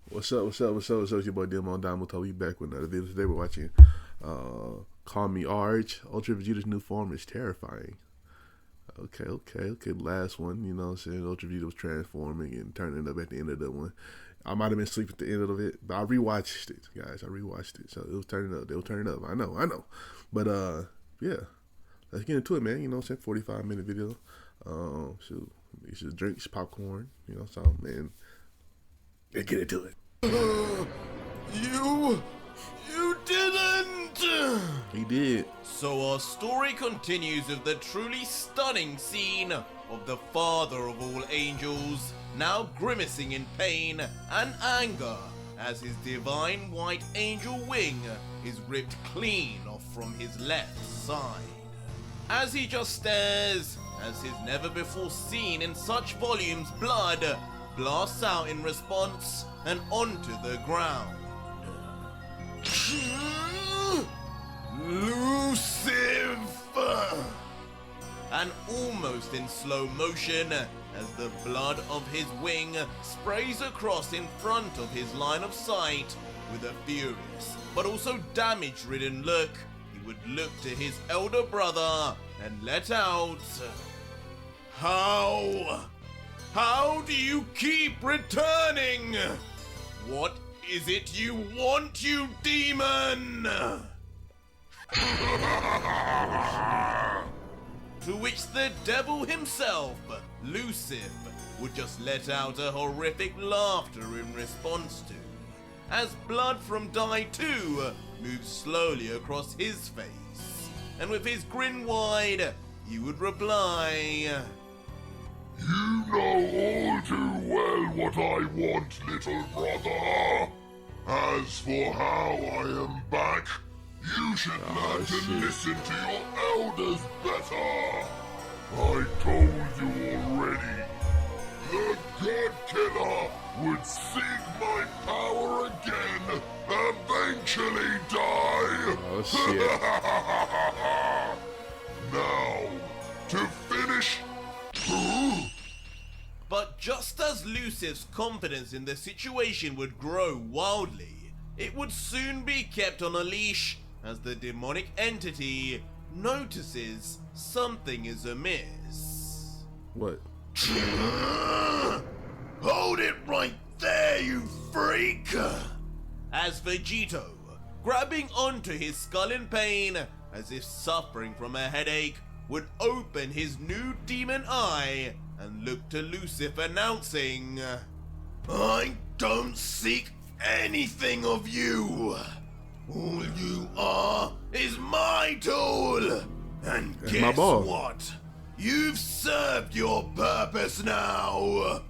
What's up? What's up? What's up? What's up? It's your boy Demo Domuto. We back with another video. Today we're watching CallMeARJ. Ultra Vegito's new form is terrifying. Okay. Last one, you know what I'm saying? Ultra Vegito was transforming and turning up at the end of that one. I might have been asleep at the end of it, but I rewatched it, guys. I rewatched it. So it was turning up. They were turning up. I know. But yeah. Let's get into it, man. You know what I'm saying? 45-minute video. Shoot. You should drink popcorn, you know, so man. Let's get into it. You didn't! He did. So our story continues with the truly stunning scene of the father of all angels now grimacing in pain and anger as his divine white angel wing is ripped clean off from his left side. As he just stares, as his never before seen in such volumes blood blasts out in response and onto the ground. Lucif! And almost in slow motion, as the blood of his wing sprays across in front of his line of sight, with a furious but also damage-ridden look, he would look to his elder brother and let out, How do you keep returning? What is it you want, you demon? To which the devil himself, Lucif, would just let out a horrific laughter in response to, as blood from Die 2 moves slowly across his face, and with his grin wide, he would reply, You know all too well what I want, little brother. As for how I am back, you should learn to listen to your elders better. I told you already. The God Killer would seek my power again, eventually die. Oh, shit. Now, to finish... But just as Lucif's confidence in the situation would grow wildly, it would soon be kept on a leash as the demonic entity notices something is amiss. What? Hold it right there, you freak! As Vegito, grabbing onto his skull in pain, as if suffering from a headache, would open his new demon eye and look to Lucif announcing, I don't seek anything of you. All you are is my tool. And That's guess my ball. what? You've served your purpose now.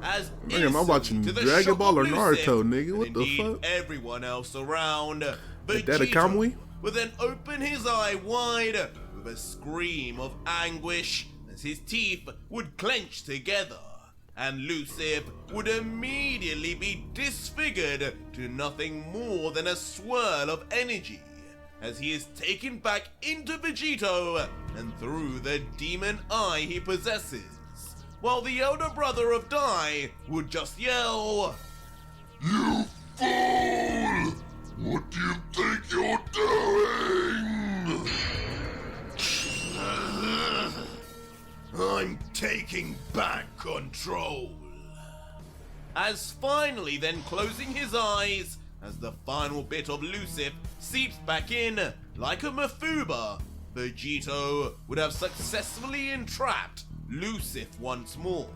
As Man, am I watching to the Dragon shock Ball of or Lucif, Naruto, nigga? and What the indeed fuck? everyone else around, Is that a Vegito Kamui? would then open his eye wide with a scream of anguish as his teeth would clench together, and Lucif would immediately be disfigured to nothing more than a swirl of energy as he is taken back into Vegito and through the demon eye he possesses, while the elder brother of Die would just yell, You fool! What do you think you're doing? I'm taking back control. As finally then closing his eyes, as the final bit of Lucif seeps back in, like a Mafuba, Vegito would have successfully entrapped Lucif once more,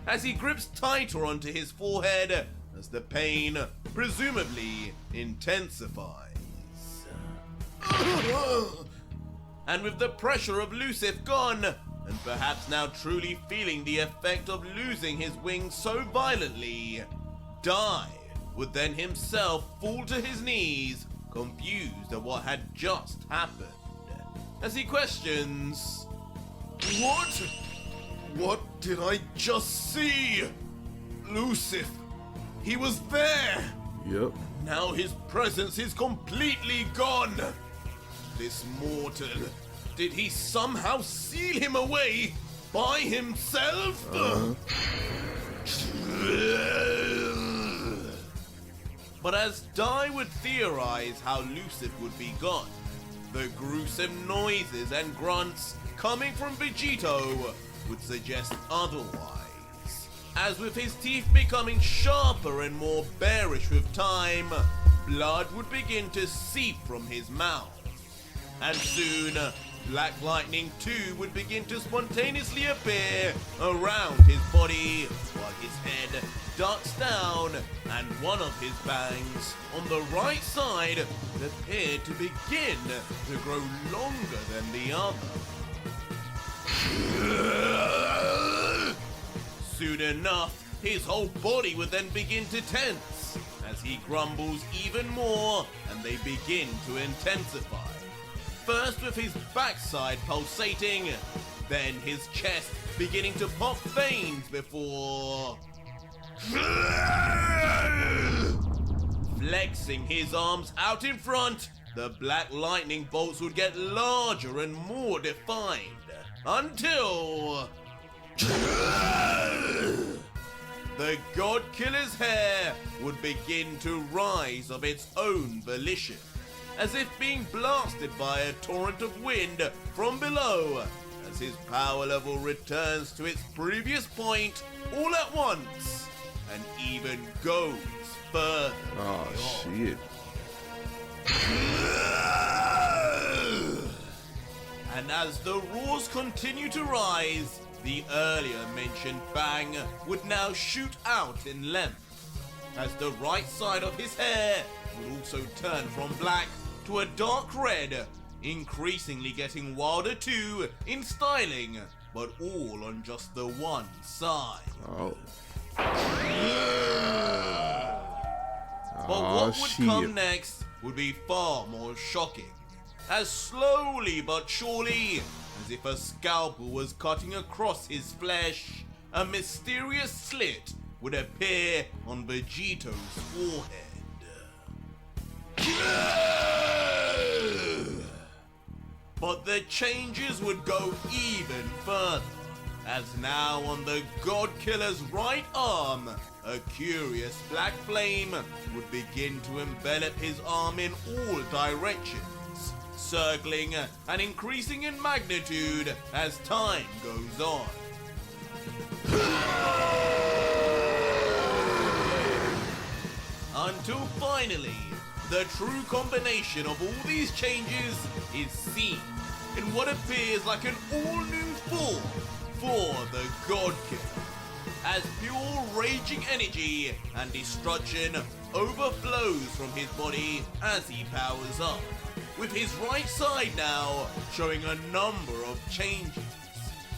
as he grips tighter onto his forehead as the pain presumably intensifies. And with the pressure of Lucif gone, and perhaps now truly feeling the effect of losing his wings so violently, Die would then himself fall to his knees, confused at what had just happened, as he questions, What did I just see? Lucif, he was there! Yep. Now his presence is completely gone! This mortal, did he somehow seal him away by himself? But as Dai would theorize how Lucif would be got, the gruesome noises and grunts coming from Vegito would suggest otherwise. As with his teeth becoming sharper and more bearish with time, blood would begin to seep from his mouth. And soon, black lightning too would begin to spontaneously appear around his body, while his head ducks down and one of his bangs on the right side appeared to begin to grow longer than the other. Soon enough, his whole body would then begin to tense as he grumbles even more and they begin to intensify. First with his backside pulsating, then his chest beginning to pop veins before flexing his arms out in front. The black lightning bolts would get larger and more defined until the God Killer's hair would begin to rise of its own volition, as if being blasted by a torrent of wind from below, as his power level returns to its previous point all at once, and even goes further. Oh, shit. And as the roars continue to rise, the earlier mentioned bang would now shoot out in length, as the right side of his hair would also turn from black to a dark red, increasingly getting wilder too in styling, but all on just the one side. Oh. But what would come next would be far more shocking, as slowly but surely, as if a scalpel was cutting across his flesh, a mysterious slit would appear on Vegito's forehead. But the changes would go even further, as now on the God Killer's right arm, a curious black flame would begin to envelop his arm in all directions, circling and increasing in magnitude as time goes on. Until finally, the true combination of all these changes is seen in what appears like an all-new form for the God Killer, as pure raging energy and destruction overflows from his body as he powers up, with his right side now showing a number of changes,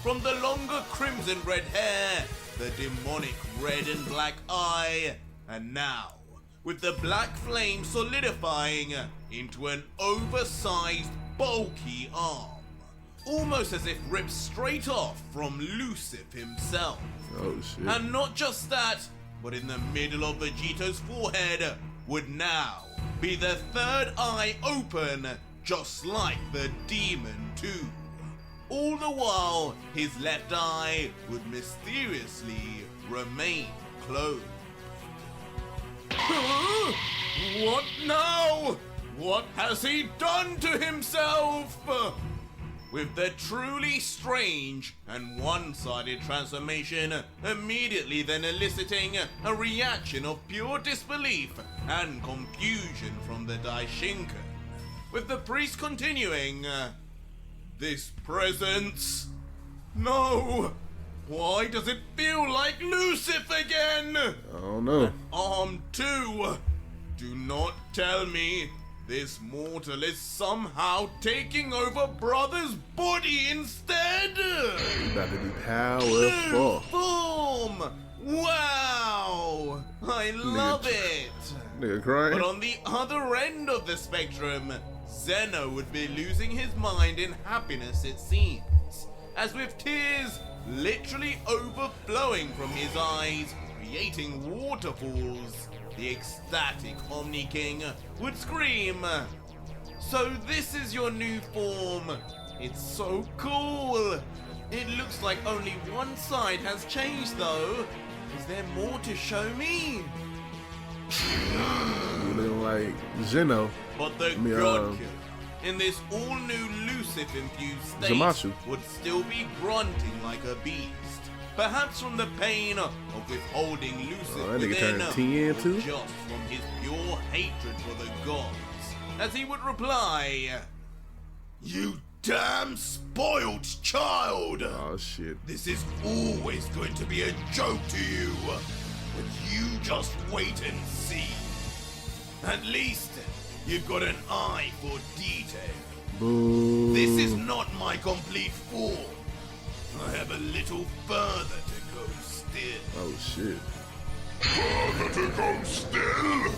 from the longer crimson red hair, the demonic red and black eye, and now with the black flame solidifying into an oversized, bulky arm, almost as if ripped straight off from Lucif himself. Oh shit. And not just that, but in the middle of Vegito's forehead would now be the third eye open, just like the demon too. All the while, his left eye would mysteriously remain closed. What now? What has he done to himself? With the truly strange and one-sided transformation immediately then eliciting a reaction of pure disbelief and confusion from the Daishinkan, with the priest continuing, "This presence? No! Why does it feel like Lucif again? I don't know. Arm 2. Do not tell me this mortal is somehow taking over brother's body instead. You about to be powerful. Boom! Wow! I love it. Nigga crying. But on the other end of the spectrum, Zeno would be losing his mind in happiness, it seems, as with tears literally overflowing from his eyes, creating waterfalls, the ecstatic Omni King would scream, "So this is your new form. It's so cool. It looks like only one side has changed though. Is there more to show me? You looking like Zeno. But the God Killer in this all-new Lucif infused state Zamasu would still be grunting like a beast. Perhaps from the pain of withholding Lucif that nigga within, turned 10 or too? just from his pure hatred for the gods. As he would reply, "You damn spoiled child! Oh shit. This is always going to be a joke to you, but you just wait and see. At least you've got an eye for detail. Boo. This is not my complete form. I have a little further to go still." Oh shit. Further to go still?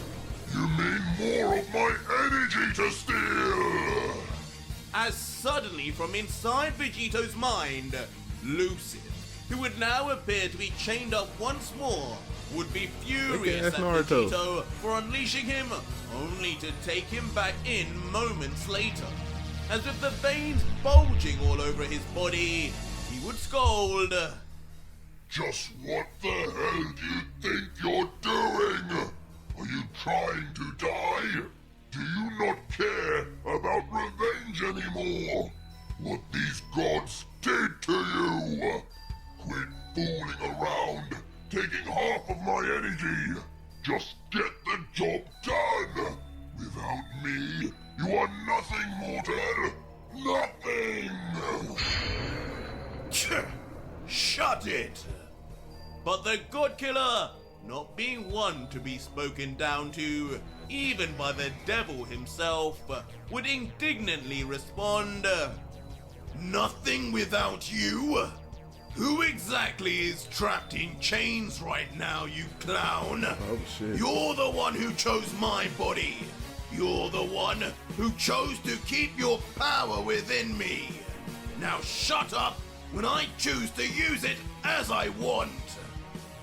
You mean more of my energy to steal? As suddenly from inside Vegito's mind, Lucif, who would now appear to be chained up once more, would be furious that's at Naruto. Vegito for unleashing him, only to take him back in moments later. As with the veins bulging all over his body, he would scold, Just what the hell do you think you're doing? Are you trying to die? Do you not care about revenge anymore? What these gods did to you? Quit fooling around, taking half of my energy. Just get the job done. Without me, you are nothing, mortal. Nothing. "Shut it!" But the God Killer, not being one to be spoken down to, even by the devil himself, would indignantly respond, "Nothing without you? Who exactly is trapped in chains right now, you clown? Oh shit. You're the one who chose my body. You're the one who chose to keep your power within me. Now shut up when I choose to use it as I want.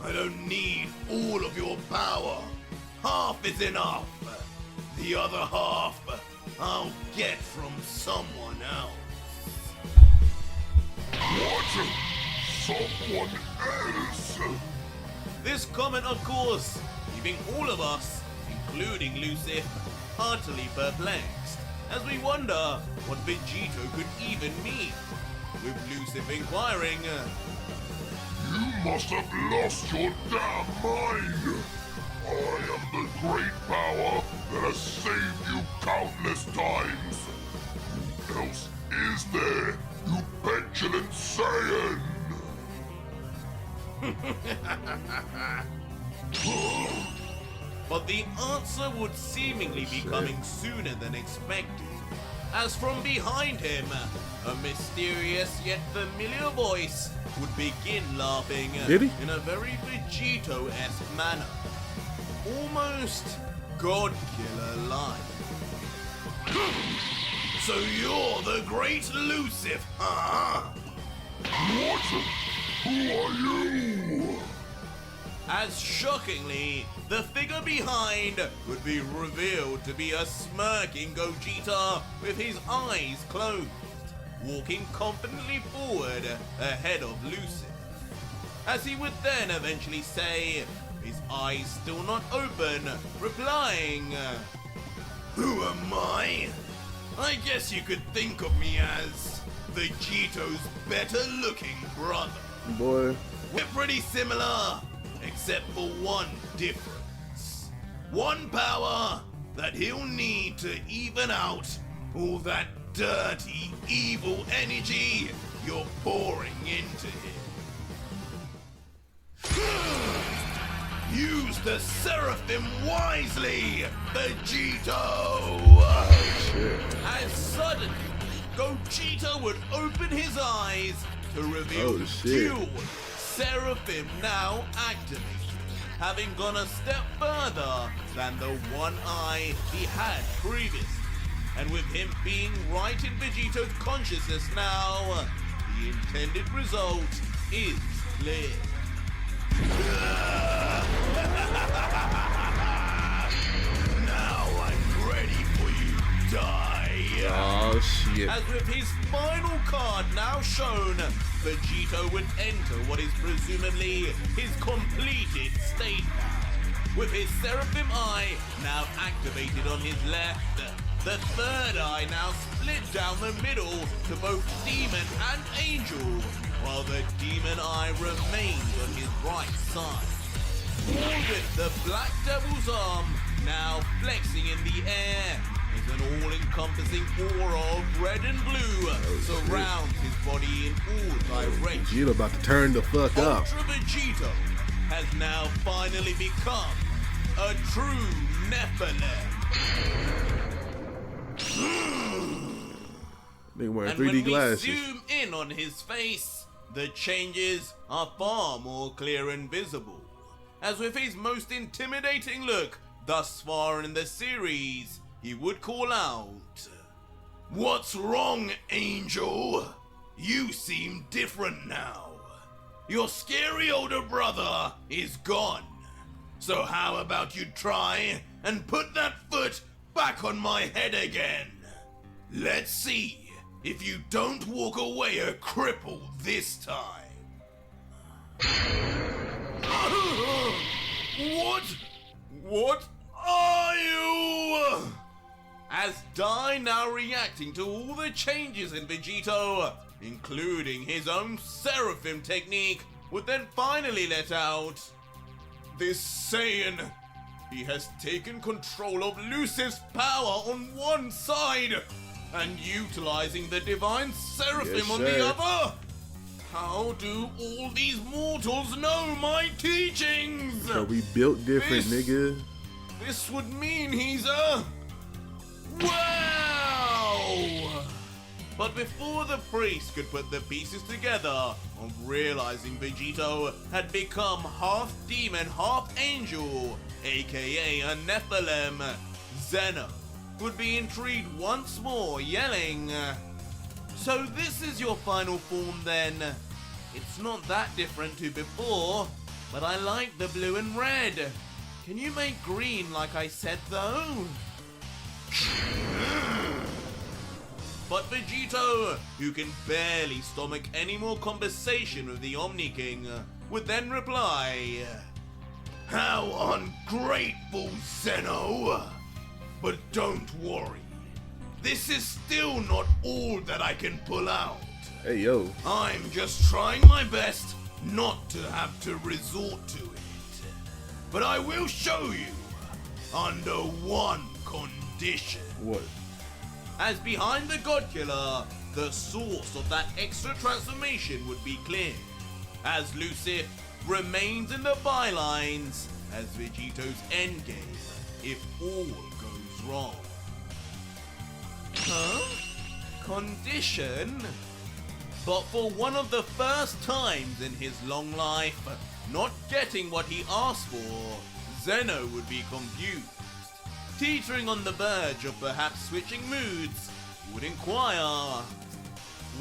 I don't need all of your power. Half is enough. The other half I'll get from someone else." What? Someone else? This comment, of course, leaving all of us, including Lucif, utterly perplexed, as we wonder what Vegito could even mean, with Lucif inquiring, You must have lost your damn mind! I am the great power that has saved you countless times! Who else is there, you petulant Saiyan? But the answer would seemingly be coming sooner than expected, as from behind him, a mysterious yet familiar voice would begin laughing Did he? in a very Vegito-esque manner. Almost God Killer-like. "So you're the great Lucif, huh?" What? Who are you? As shockingly, the figure behind would be revealed to be a smirking Gogeta with his eyes closed, walking confidently forward ahead of Lucif. As he would then eventually say, his eyes still not open, replying, "Who am I? I guess you could think of me as Vegito's better-looking brother. Boy. We're pretty similar, except for one difference. One power that he'll need to even out all that dirty, evil energy you're pouring into him. Use the Seraphim wisely, Vegito!" As suddenly, Gogeta would open his eyes to reveal dual Seraphim now activated, having gone a step further than the one eye he had previously. And with him being right in Vegito's consciousness now, the intended result is clear. Now I'm ready for you, die. Oh Oh shit. As with his final card now shown, Vegito would enter what is presumably his completed state now. With his Seraphim eye now activated on his left, the third eye now split down the middle to both demon and angel, while the demon eye remains on his right side. All with the Black Devil's arm now flexing in the air as an all-encompassing aura of red and blue surrounds his body in all directions. Vegito about to turn the fuck up. Ultra Vegito has now finally become a true Nephilim. They wearing And 3D when glasses. we zoom in on his face, the changes are far more clear and visible. As with his most intimidating look thus far in the series, he would call out, "What's wrong, Angel? You seem different now. Your scary older brother is gone. So how about you try and put that foot back on my head again? Let's see if you don't walk away a cripple this time." What are you? As Dai now reacting to all the changes in Vegito, including his own Seraphim technique, would then finally let out, "This Saiyan, he has taken control of Lucif's power on one side and utilizing the divine Seraphim Yes, on sir. the other. How do all these mortals know my teachings? So we built different, This- nigga. This would mean he's a... Wow! But before the priest could put the pieces together of realizing Vegito had become half demon, half angel, aka a Nephilim, Zeno would be intrigued once more, yelling, "So this is your final form then? It's not that different to before, but I like the blue and red. Can you make green like I said though?" But Vegito, who can barely stomach any more conversation with the Omni King, would then reply, "How ungrateful, Zeno! But don't worry, this is still not all that I can pull out. Hey, yo. I'm just trying my best not to have to resort to it. But I will show you under one condition." What? As behind the God Killer, the source of that extra transformation would be clear, as Lucif remains in the bylines as Vegito's endgame if all goes wrong. Huh? Condition? But for one of the first times in his long life, not getting what he asked for, Zeno would be confused. Teetering on the verge of perhaps switching moods, he would inquire,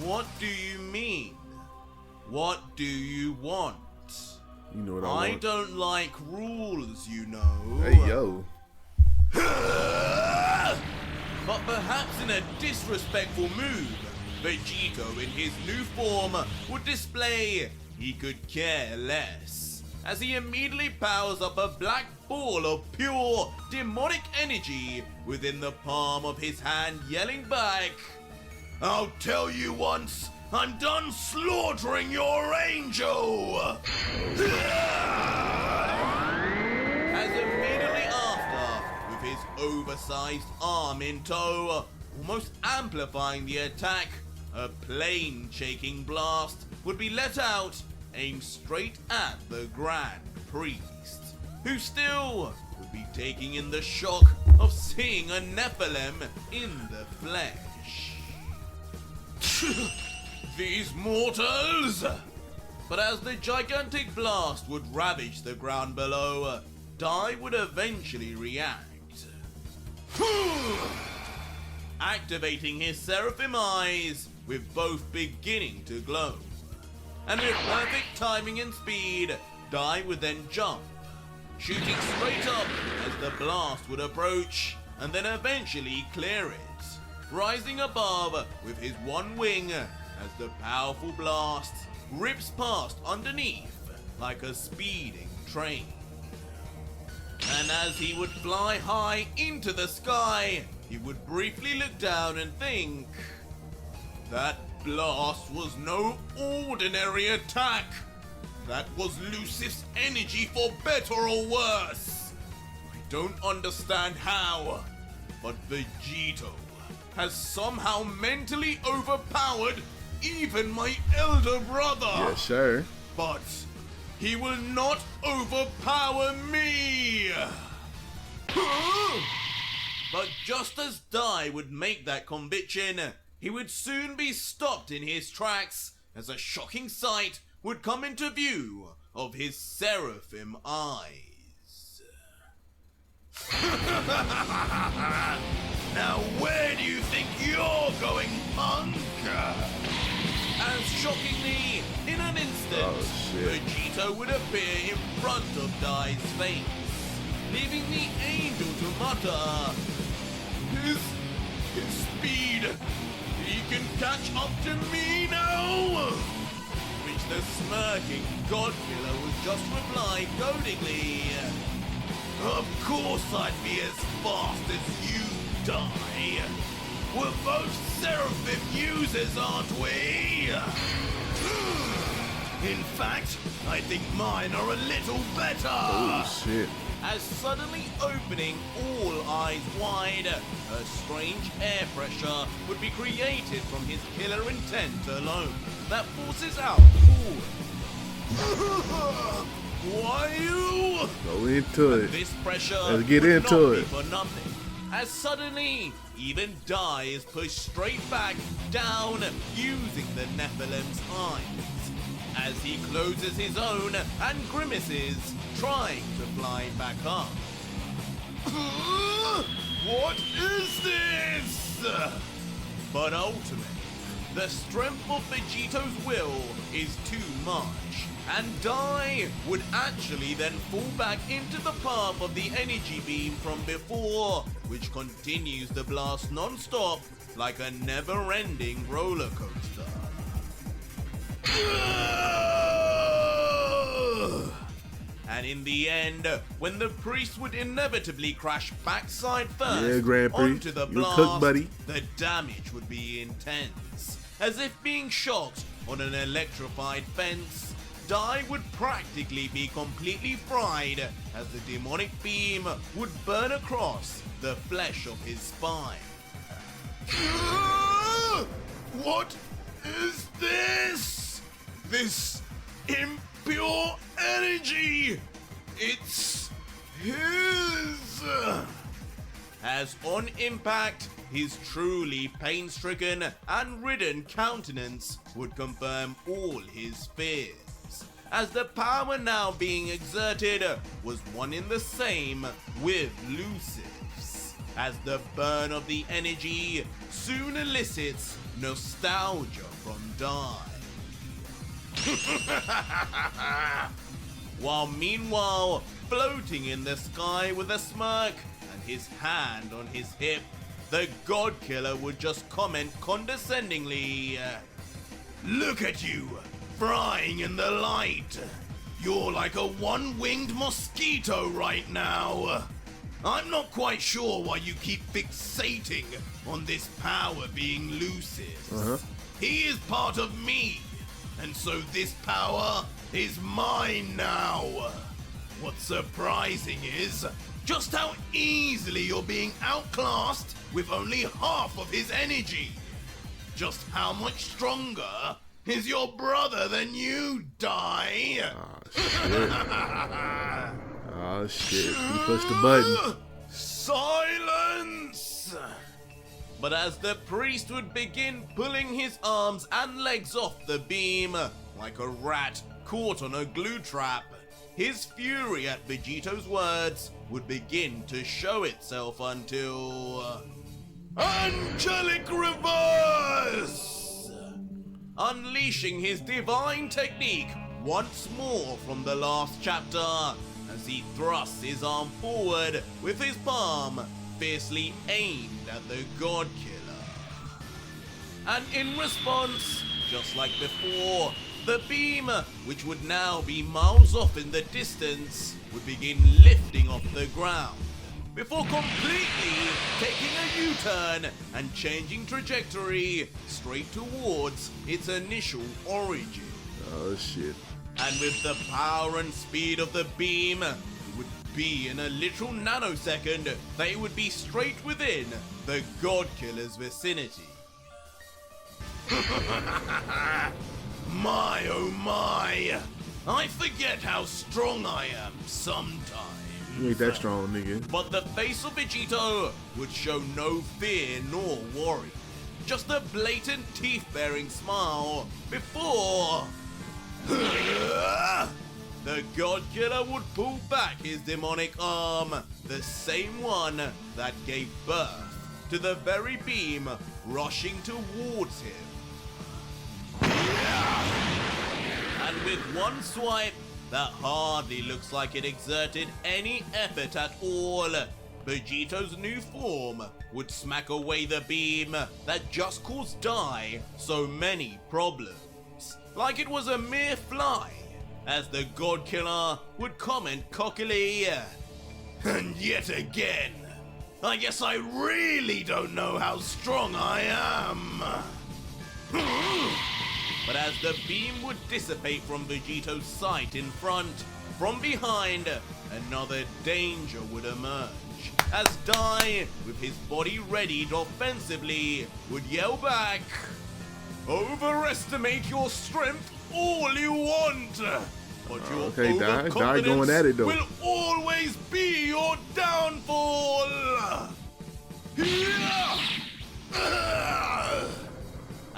"What do you mean? What do you want? You know what I I want. don't like rules, you know." Hey, yo. But perhaps in a disrespectful move, Vegito in his new form would display he could care less, as he immediately powers up a black ball of pure demonic energy within the palm of his hand, yelling back, "I'll tell you once I'm done slaughtering your angel!" As immediately after, with his oversized arm in tow, almost amplifying the attack, a plane-shaking blast would be let out, aimed straight at the Grand Priest, who still would be taking in the shock of seeing a Nephilim in the flesh. These mortals! But as the gigantic blast would ravage the ground below, Dai would eventually react. Activating his Seraphim eyes, with both beginning to glow. And with perfect timing and speed, Dai would then jump, shooting straight up as the blast would approach, and then eventually clear it. rising above with his one wing as the powerful blast rips past underneath like a speeding train. And as he would fly high into the sky, he would briefly look down and think, that blast was no ordinary attack. That was Lucif's energy, for better or worse. I don't understand how, but Vegito has somehow mentally overpowered even my elder brother. Yes, sir. But he will not overpower me. But just as Dai would make that conviction, he would soon be stopped in his tracks as a shocking sight would come into view of his Seraphim eyes. Now where do you think you're going, punk? As shockingly, in an instant, Vegito would appear in front of Dai's face, leaving the angel to mutter, His speed, he can catch up to me now! Which the smirking God-killer would just reply goadingly, of course I'd be as fast as you, Dai. We're both Seraphim users, aren't we? In fact, I think mine are a little better. Oh, shit. As suddenly opening all eyes wide, a strange air pressure would be created from his killer intent alone that forces out cool. Why you? Go into it. This pressure Let's get would into not it. be for nothing. As suddenly, even Dai is pushed straight back down using the Nephilim's eyes, as he closes his own and grimaces, trying to fly back up. What is this? But ultimately, the strength of Vegito's will is too much, and Dai would actually then fall back into the path of the energy beam from before, which continues to blast non-stop like a never-ending roller coaster. And in the end, when the priest would inevitably crash backside first onto the blast, the damage would be intense. As if being shot on an electrified fence, Dai would practically be completely fried as the demonic beam would burn across the flesh of his spine. What is this? This impure energy! It's his! As on impact, his truly pain-stricken and ridden countenance would confirm all his fears, as the power now being exerted was one in the same with Lucif's, as the burn of the energy soon elicits nostalgia from Dai. While meanwhile, floating in the sky with a smirk and his hand on his hip, the God-killer would just comment condescendingly, look at you, frying in the light. You're like a one-winged mosquito right now. I'm not quite sure why you keep fixating on this power being Lucif's. He is part of me, and so this power is mine now. What's surprising is just how easily you're being outclassed with only half of his energy. Just how much stronger is your brother than you, Dai? Oh shit, he pushed the button. Silence! But as the priest would begin pulling his arms and legs off the beam, like a rat caught on a glue trap, his fury at Vegito's words would begin to show itself until... Angelic Reverse! Unleashing his divine technique once more from the last chapter, as he thrusts his arm forward with his palm fiercely aimed at the God-killer. And in response, just like before, the beam, which would now be miles off in the distance, would begin lifting off the ground, before completely taking a U-turn and changing trajectory straight towards its initial origin. Oh shit. And with the power and speed of the beam, it would be in a literal nanosecond that it would be straight within the God Killer's vicinity. My oh my! I forget how strong I am sometimes. You ain't that strong, nigga. But the face of Vegito would show no fear nor worry. Just a blatant teeth-baring smile before... the God Killer would pull back his demonic arm, the same one that gave birth to the very beam rushing towards him. And with one swipe that hardly looks like it exerted any effort at all, Vegito's new form would smack away the beam that just caused Dai so many problems, like it was a mere fly, as the God Killer would comment cockily, "And yet again, I guess I really don't know how strong I am." But as the beam would dissipate from Vegito's sight in front, from behind, another danger would emerge, as Dai, with his body readied offensively, would yell back, "Overestimate your strength all you want, but your Okay, Dai overconfidence going at it though. will always be your downfall."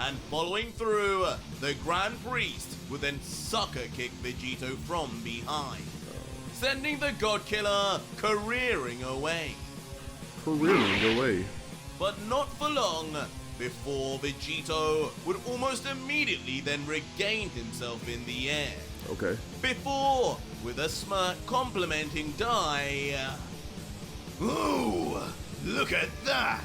And following through, the Grand Priest would then sucker kick Vegito from behind, sending the God Killer careering away. Careering away. But not for long, before Vegito would almost immediately then regain himself in the air. Okay. Before, with a smirk complimenting Dai, "Ooh, look at that!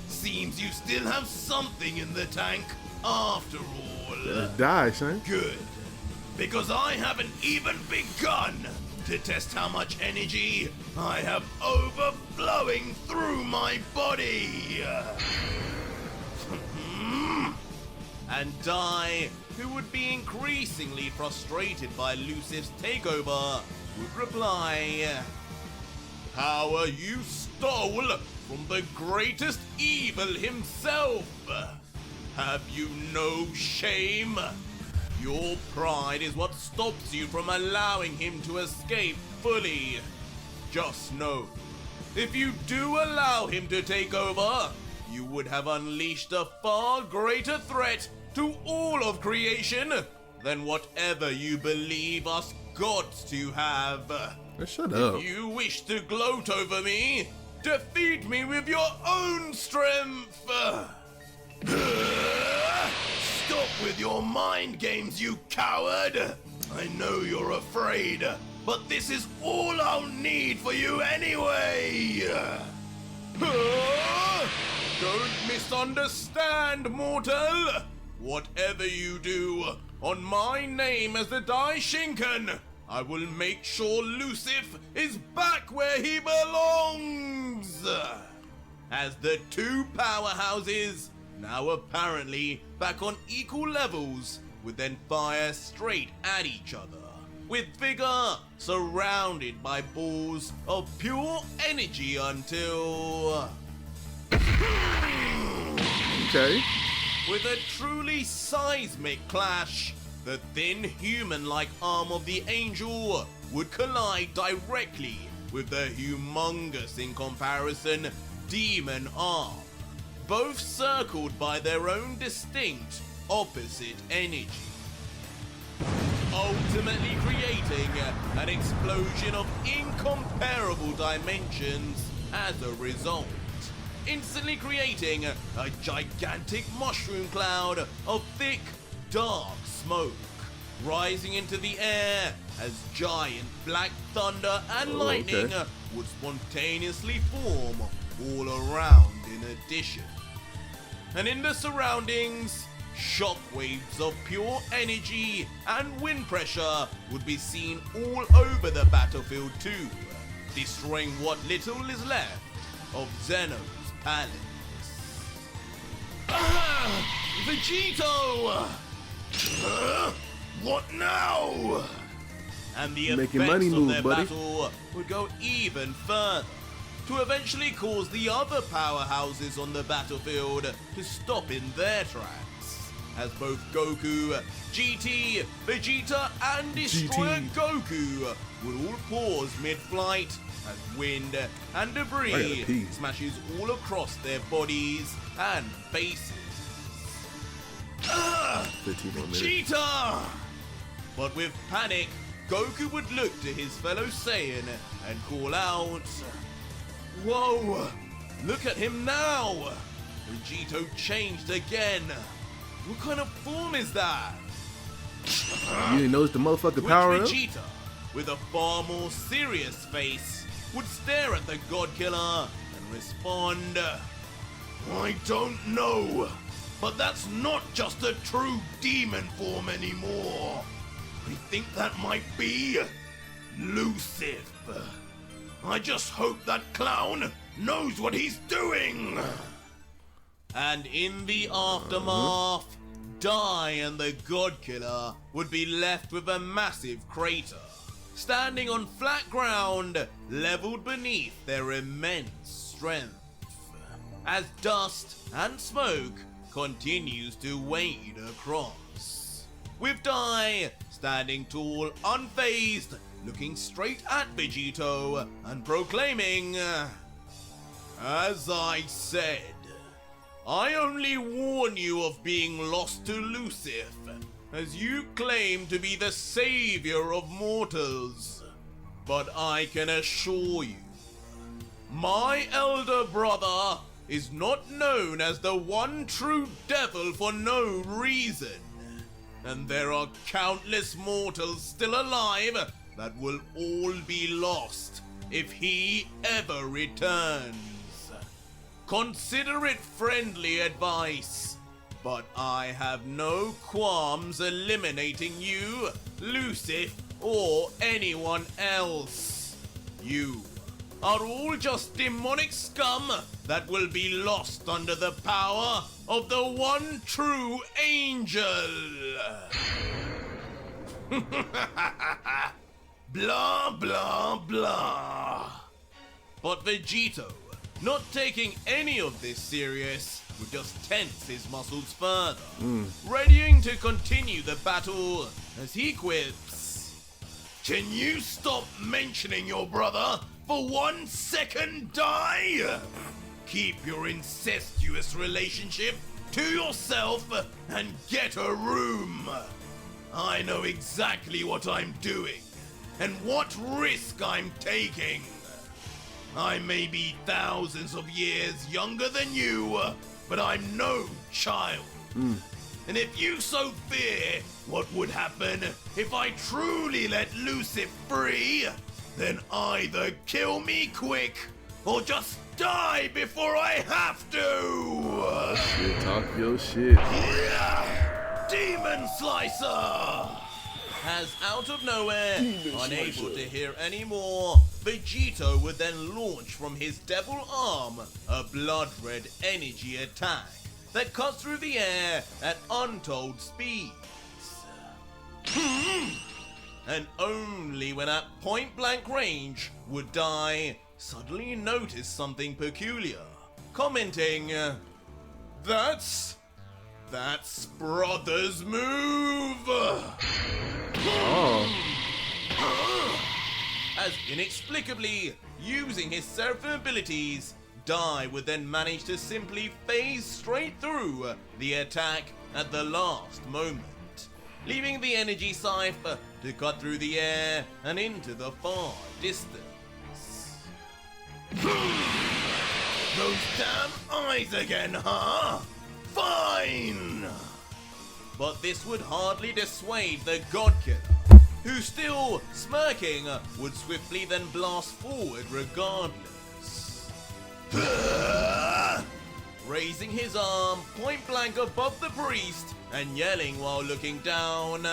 Seems you still have something in the tank after all." Die, son. Good, because I haven't even begun to test how much energy I have overflowing through my body. And Dai, who would be increasingly frustrated by Lucif's takeover, would reply, "Power you stole from the greatest evil himself. Have you no shame? Your pride is what stops you from allowing him to escape fully. Just know, if you do allow him to take over, you would have unleashed a far greater threat to all of creation than whatever you believe us gods to have. Shut up. If you wish to gloat over me, defeat me with your own strength. Stop with your mind games, you coward. I know you're afraid, but this is all I'll need for you anyway. Don't misunderstand, mortal. Whatever you do, on my name as the Dai Shinken, I will make sure Lucif is back where he belongs." As the two powerhouses, now apparently back on equal levels, would then fire straight at each other, with vigor surrounded by balls of pure energy until... Okay. With a truly seismic clash, the thin human-like arm of the angel would collide directly with the humongous in comparison demon arm, both circled by their own distinct opposite energy, ultimately creating an explosion of incomparable dimensions as a result, instantly creating a gigantic mushroom cloud of thick, dark smoke, rising into the air as giant black thunder and lightning would spontaneously form all around in addition. and in the surroundings, shockwaves of pure energy and wind pressure would be seen all over the battlefield too, destroying what little is left of Zeno's palace. Vegito! What now? And the Making effects money of move, their buddy. battle would go even further, to eventually cause the other powerhouses on the battlefield to stop in their tracks, as both Goku, GT, Vegeta, and Destroyer GT. Goku would all pause mid-flight as wind and I gotta debris pee. smashes all across their bodies and faces. 15 more minutes. Vegeta! But with panic, Goku would look to his fellow Saiyan and call out, "Whoa! Look at him now! Vegito changed again! What kind of form is that?" You didn't notice the motherfucking Which power up? Vegeta, with a far more serious face, would stare at the God Killer and respond, I don't know, but that's not just a true demon form anymore. I think that might be Lucif. I just hope that clown knows what he's doing. And in the aftermath, Dai and the God Killer would be left with a massive crater, standing on flat ground, leveled beneath their immense strength, as dust and smoke continues to wade across, with Dai standing tall, unfazed, looking straight at Vegito and proclaiming, "As I said, I only warn you of being lost to Lucif, as you claim to be the savior of mortals. But I can assure you, my elder brother is not known as the one true devil for no reason. And there are countless mortals still alive that will all be lost if he ever returns. Consider it friendly advice, but I have no qualms eliminating you, Lucif, or anyone else. You are all just demonic scum that will be lost under the power of the one true angel." Blah, blah, blah. But Vegito, not taking any of this serious, would just tense his muscles further, readying to continue the battle as he quips, Can you stop mentioning your brother for 1 second, Dai? Keep your incestuous relationship to yourself and get a room. I know exactly what I'm doing and what risk I'm taking. I may be thousands of years younger than you, but I'm no child. And if you so fear what would happen if I truly let Lucif free, then either kill me quick or just die before I have to! Shit, talk your shit. Yeah! Demon Slicer! as out of nowhere, Demon unable Slicer. to hear any more, Vegito would then launch from his devil arm a blood-red energy attack that cuts through the air at untold speeds. And only when at point-blank range would Dai suddenly notice something peculiar, commenting, That's brother's move! Oh, As inexplicably, using his Seraphim abilities, Dai would then manage to simply phase straight through the attack at the last moment, leaving the energy scythe to cut through the air and into the far distance. Those damn eyes again, huh? Fine! But this would hardly dissuade the God Killer, who, still smirking, would swiftly then blast forward regardless. raising his arm point blank above the priest and yelling while looking down.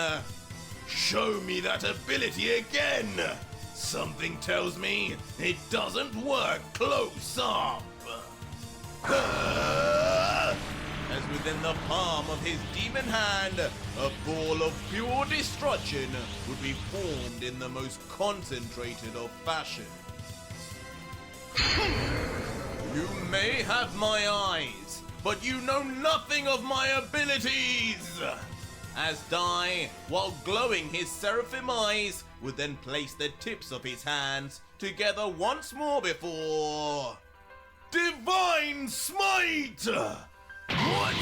Show me that ability again! Something tells me it doesn't work close up. As within the palm of his demon hand, a ball of pure destruction would be formed in the most concentrated of fashions. You may have my eyes, but you know nothing of my abilities! As Dai, while glowing his Seraphim eyes, would then place the tips of his hands together once more before... Divine Smite! What?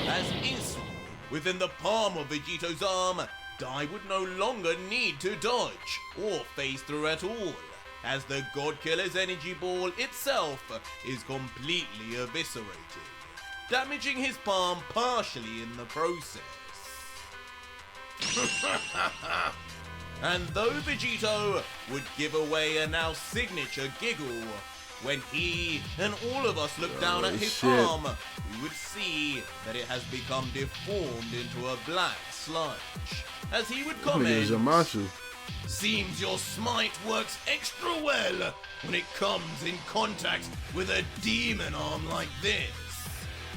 As instantly, within the palm of Vegito's arm, Dai would no longer need to dodge or phase through at all, as the Godkiller's energy ball itself is completely eviscerated, damaging his palm partially in the process. And though Vegito would give away a now signature giggle, when he and all of us look down at his palm, we would see that it has become deformed into a black sludge, as he would comment, Seems your smite works extra well when it comes in contact with a demon arm like this.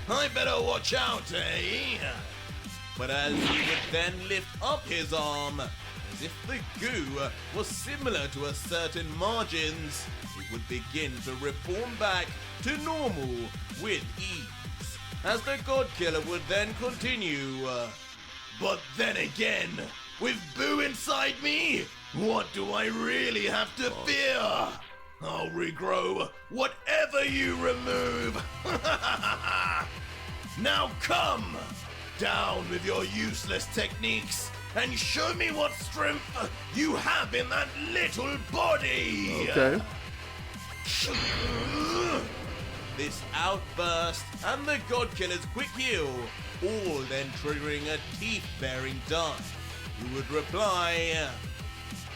I better watch out, eh? But as he would then lift up his arm, as if the goo was similar to a certain margins, it would begin to reform back to normal with ease, as the Godkiller would then continue. But then again, with Boo inside me, what do I really have to fear? I'll regrow whatever you remove. Now come, down with your useless techniques and show me what strength you have in that little body. Okay. This outburst and the Godkiller's quick heal, all then triggering a teeth-bearing dive, who would reply,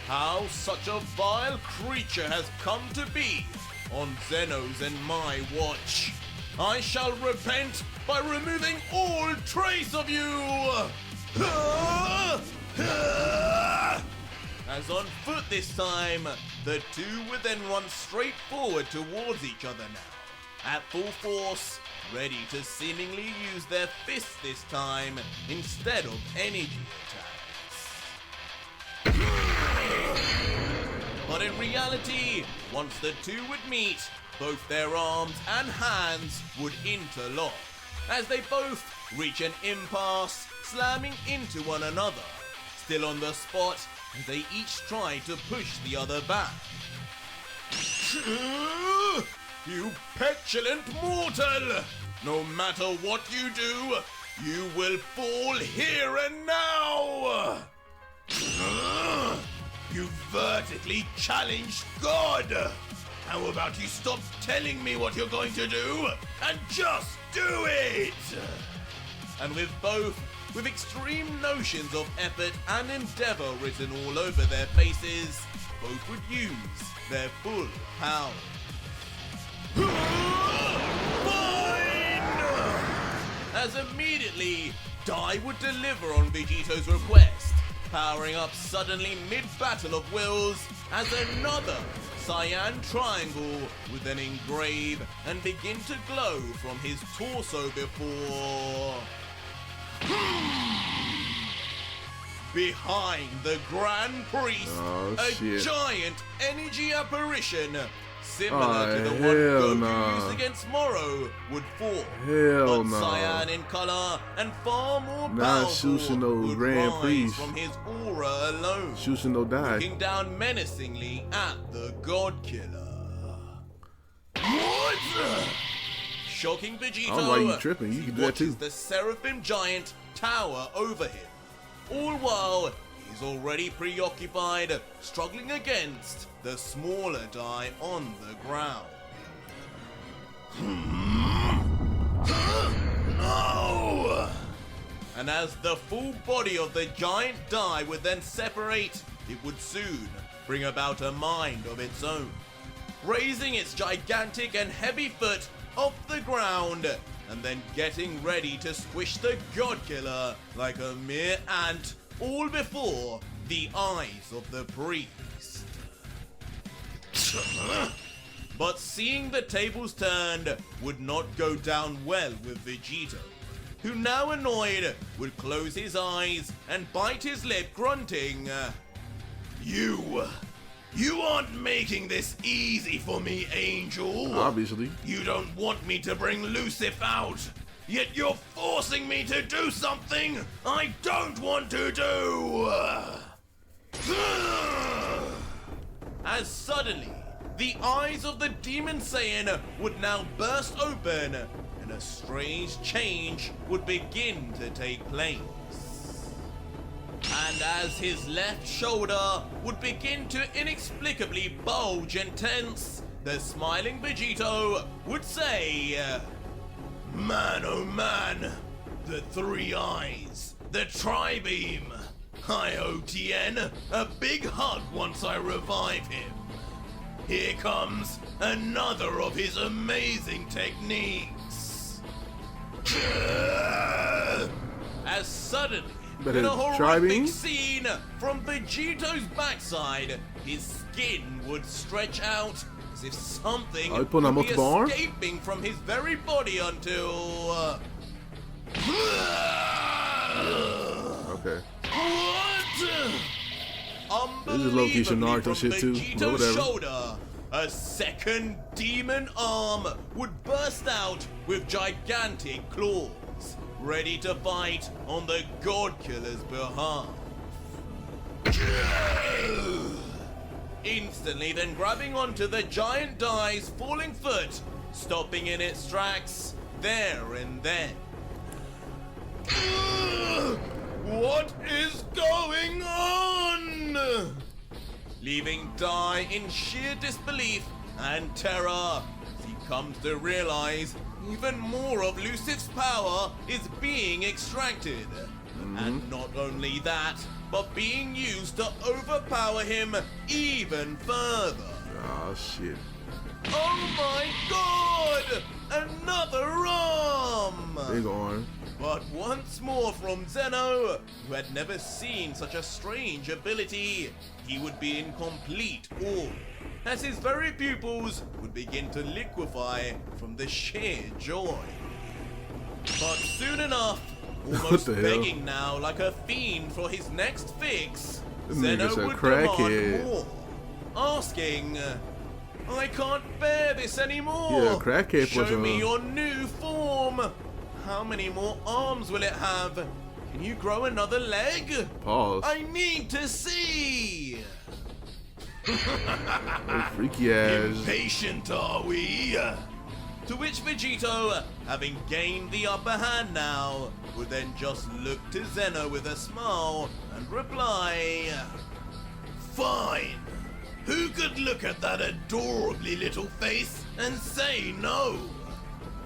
how such a vile creature has come to be on Zeno's and my watch. I shall repent by removing all trace of you! As on foot this time, the two would then run straight forward towards each other now, at full force, ready to seemingly use their fists this time instead of energy attacks. But in reality, once the two would meet, both their arms and hands would interlock, as they both reach an impasse, slamming into one another, still on the spot as they each try to push the other back. You petulant mortal! No matter what you do, you will fall here and now! You vertically challenged God! How about you stop telling me what you're going to do and just do it? And with both, with extreme notions of effort and endeavor written all over their faces, both would use their full power. Fine! As immediately, Dai would deliver on Vegito's request, powering up suddenly mid-battle of wills as another cyan triangle would then engrave and begin to glow from his torso before... Behind the Grand Priest, giant energy apparition similar to the one Goku used against Moro would fall, but cyan in color and far more powerful would rise from his aura alone, looking down menacingly at the Godkiller. What? Shocking Vegito, You can do that too. the Seraphim giant tower over him, all while he's already preoccupied, struggling against the smaller Dai on the ground. No! And as the full body of the giant Dai would then separate, it would soon bring about a mind of its own, raising its gigantic and heavy foot off the ground and then getting ready to squish the God Killer like a mere ant, all before the eyes of the priest. But seeing the tables turned would not go down well with Vegito, who now annoyed would close his eyes and bite his lip, grunting, You aren't making this easy for me, Angel. Obviously. You don't want me to bring Lucif out, yet you're forcing me to do something I don't want to do. as suddenly the eyes of the Demon Saiyan would now burst open and a strange change would begin to take place. And as his left shoulder would begin to inexplicably bulge and tense, the smiling Vegito would say, Man, oh man, the three eyes, the tri-beam. I owe Tien a big hug once I revive him. Here comes another of his amazing techniques. As suddenly, But in a his horrific tri-beam? scene from Vegito's backside, his skin would stretch out as if something Oh, he pulling out would be multiple arms? escaping from his very body until... Okay. Unbelievably, This is low-key some Naruto from shit too, but Vegito's whatever. shoulder, a second demon arm would burst out with gigantic claws, ready to fight on the God Killer's behalf. Instantly then grabbing onto the giant Dai's falling foot, stopping in its tracks there and then. What is going on? Leaving Dai in sheer disbelief and terror as he comes to realize even more of Lucif's power is being extracted. And not only that, but being used to overpower him even further. Oh shit. Oh my god! Another arm! Big arm. But once more from Zeno, who had never seen such a strange ability, he would be in complete awe, as his very pupils would begin to liquefy from the sheer joy. But soon enough, almost the hell? begging now like a fiend for his next fix, This Zeno nigga's a would crackhead. demand more, asking, I can't bear this anymore. Yeah, crackhead was Show me a- your new form. How many more arms will it have? Can you grow another leg? Pause. I need to see. Oh, freaky ass. Impatient, are we? To which Vegito, having gained the upper hand now, would then just look to Zeno with a smile and reply, Fine. Who could look at that adorably little face and say no?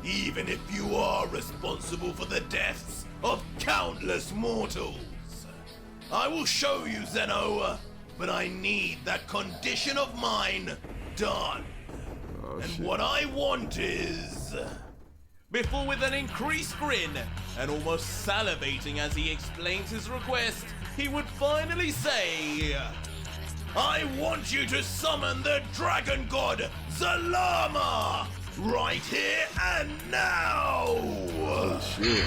Even if you are responsible for the deaths of countless mortals. I will show you, Zeno, but I need that condition of mine done. Oh, And shit. what I want is... before with an increased grin and almost salivating as he explains his request, he would finally say, I want you to summon the dragon god Zalama! Right here and now! Oh shit.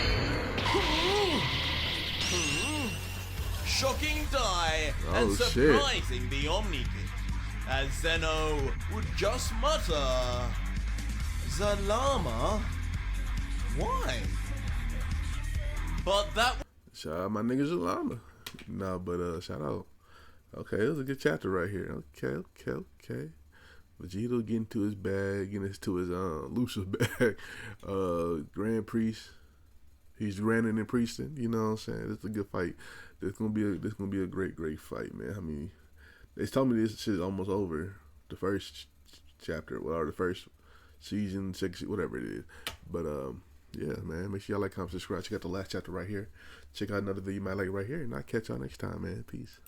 shocking Dai Oh, and shit. surprising the Omni Kid, as Zeno would just mutter, Zalama? Why? But that Shout out my niggas Llama. Nah, but shout out. Okay, this is a good chapter right here. Okay. Vegito getting to his bag, getting to his Lucif bag. Grand Priest. He's granding and priesting, you know what I'm saying? This is a good fight. This gonna be a great fight, man. I mean, they told me this shit is almost over. The first chapter, or the first season, second, whatever it is. But yeah, man. Make sure y'all like, comment, subscribe. Check out the last chapter right here. Check out another video you might like right here, and I'll catch y'all next time, man. Peace.